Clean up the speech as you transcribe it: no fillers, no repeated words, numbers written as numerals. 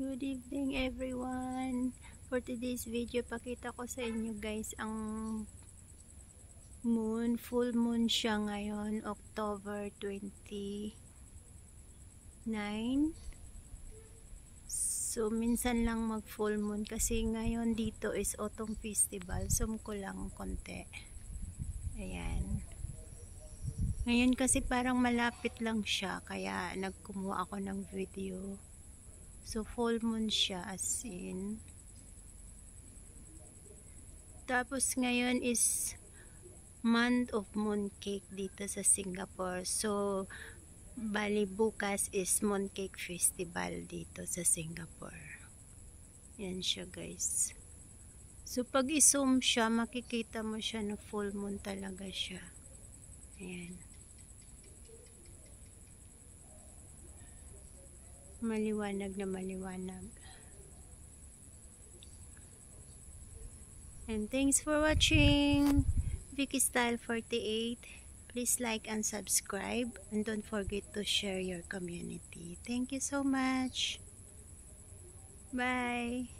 Good evening everyone. For today's video, pakita ko sa inyo guys ang moon. Full moon siya ngayon, October 29. So minsan lang mag full moon kasi ngayon dito is autumn festival. Zoom ko lang konti. Ayan. Ngayon kasi parang malapit lang siya kaya nagkumuha ako ng video. So full moon siya as in. Tapos ngayon is month of mooncake dito sa Singapore. So bali bukas is mooncake festival dito sa Singapore. Yan siya guys. So pag i-zoom siya, makikita mo siya na full moon talaga siya. Ayan. Maliwanag na maliwanag. And thanks for watching Vicky Style 48. Please like and subscribe and don't forget to share your community. Thank you so much. Bye.